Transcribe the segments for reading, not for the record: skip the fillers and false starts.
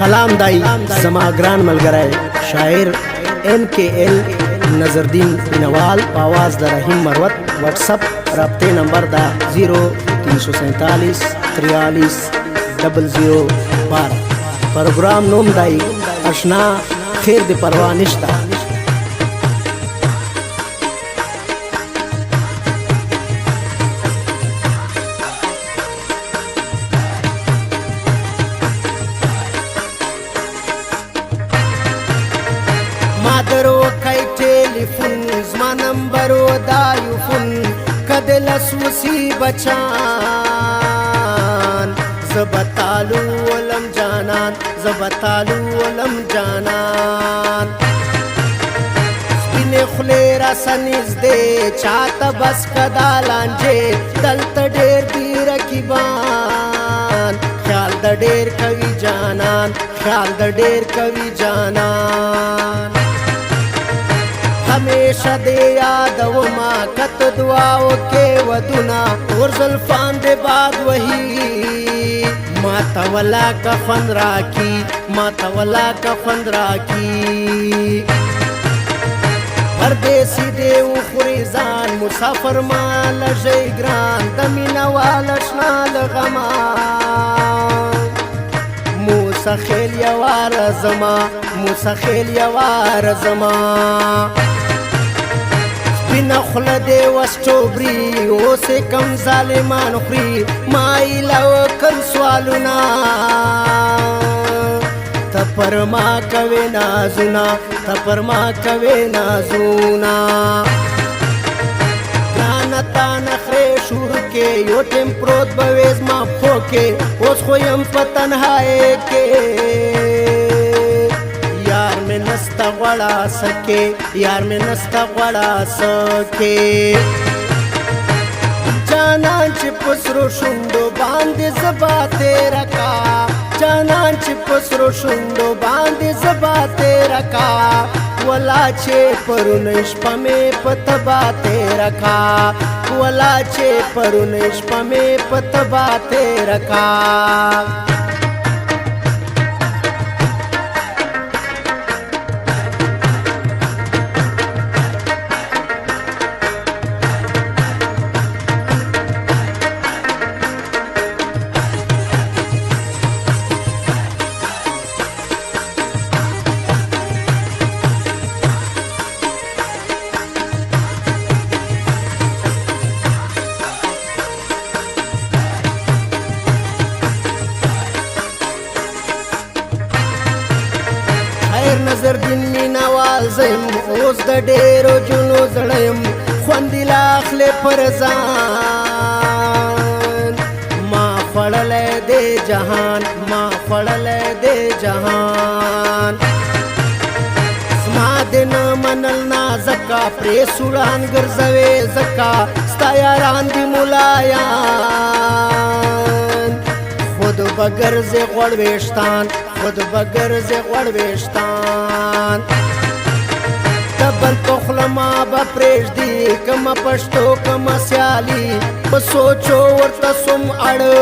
کلام دای زما ګران ملګری شاعر MKL نظردین بینوال په آواز د رحیم مروت واتس اپ رابطې نمبر دا 0347 43 0012 پروګرام نوم دای اشنا خیر دی پروا نشتا مادرو کای ټلیفون زما نمبرو دا یوفون کدل سوسی بچان زبطالو ولم جانان زبطالو ولم جانان سپینې خولې را سنیز دې چاته بس کدا لانجې دلته ډېر دي رقیبان خیال د ډېر کوي جانان خیال د ډېر کوي جانان हमेशा दे याद वो माँ कत दुआओं के वदुना और जुल्फान दे बाद वही माता वाला कफन राखी माता वाला कफन राखी परदेसी दे उखरीजान मुसाफर माल जयग्रान दमीना वाला शनाल गमा موسى خيل يا وارزما موسى خيل يا وارزما بنا خلدي واستوبري اوسه کم ظالمان خري ما الهو کن سوالنا تپر ما کوي نازونا تپر ما کوي نازونا تا نخره شور کې یو ټیم پروت بويز ما پوکې اوس خو يم په تنهایی کې یار مې نستا غړا سکے یار مې نستا غړا سکے جانان چې پسرو شوندو باندې زبا تیرا کا جانان چې پسرو شوندو باندې زبا تیرا کا ولا چې پرونش پمه پتبا تیرا کا ولا چې پرونش پمه پتبا تیرا کا نظردین مینوال زیم اوس د ډېرو جونو زړیم خوندې لا اخلې پر ځان ما خوړلی دی جهان ما خوړلی دی جهان زما د نه منل نازکه پرې سوړان ګرځوې ځکه ستا یاران دي ملایان خود بگرز غوړ ویشتان خود بگرز غوړ ویشتان دبل پخله ما به پرېږدي کمه پښتو کمه سیالي په سوچو ورته سوم اړه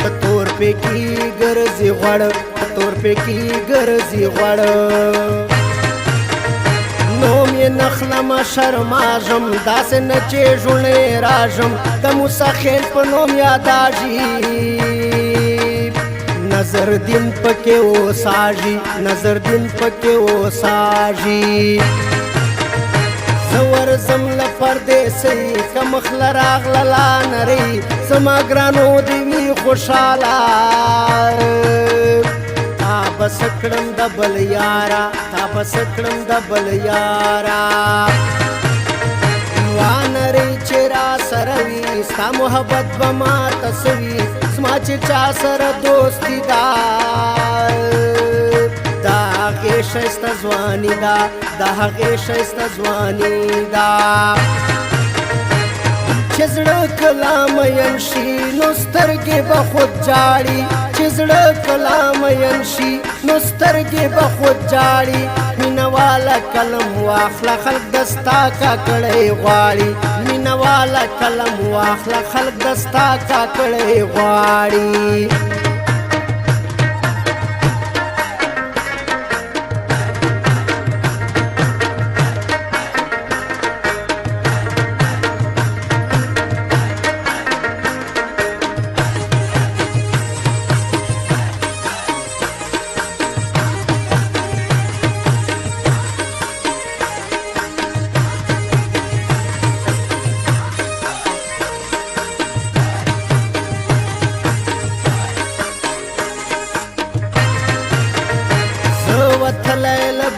په تور پکې ګرځي غوړ په تور پکې ګرځي غوړ نوم یې نخلمه شرماژم داسې نه چې ژوڼې راژم د موسی خیل په نوم یاداږي نظردین پکې اوساږي نظردین پکې اوساږي زه ورځم له پردیسۍ که مخله راغله لا نرۍ زما ګرانو دې وي خوشحاله تا بس کړم د بل یاره تا بس کړم د بل یاره وانرۍ چې را سره وي ستا محبت به ماته سوي زما چې چا سره دوستي ده د هغې ښایسته ځواني ده د هغې ښایسته ځواني ده چې زړه کله مین شي نو سترګې به خود جاړي چې زړه کله مین شي نو سترګې به خود جاړي مینه والا قلم واخله خلک دستا کاکړی غواړي مینه والا قلم واخله خلک دستا کاکړی غواړي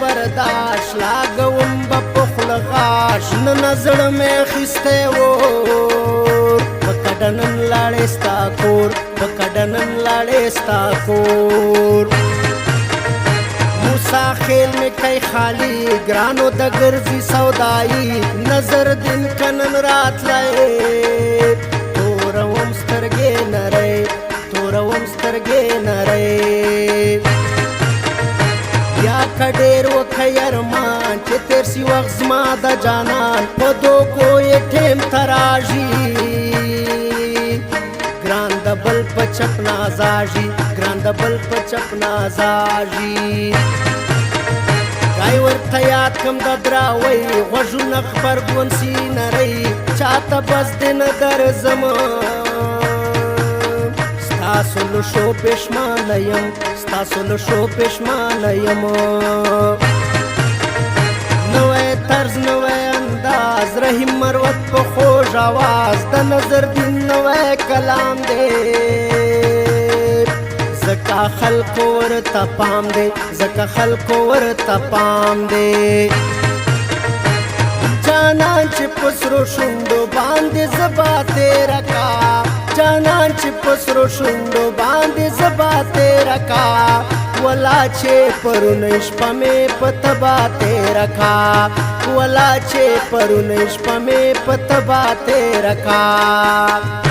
برداشت لاګوم به په خوله غاښ نن زړه مې اخیستی اور په کډه نن لاړې ستا کور په کډه نن لاړې ستا کور موسی خیل مې کوي خالي ګرانو د ګرځي سودایي نظر دین کنن راتلی توروم سترګې نری توروم سترګې نری یا که ډېر وکړی ارمان چې تېر سي وخت زما د جانان په دوکو یې ټیم ته راځي ګران د بل په چپ نازاږي ګران د بل په چپ نازاږي کای ورته یاد کم د دراوۍ غوږونه غبرګون سي نری چاته بس دې نه درځم ستاسو له شو پښمانه یم ستاسو له شو پښمانه یم نوی طرز نوی انداز رحیم مروت په خوږ آواز د نظر دین نوی کلام دی زکا خلکو ورته پام دی زکا خلکو ورته پام دی جانان چې په سرو شونډو باندې زبا تېره کا جانان چې په سرو شونډو باندې زبا تېره کا ولا چې پرونی شپه مې په تبا تېره کا ولا چې پرونی شپه مې په تبا تېره کا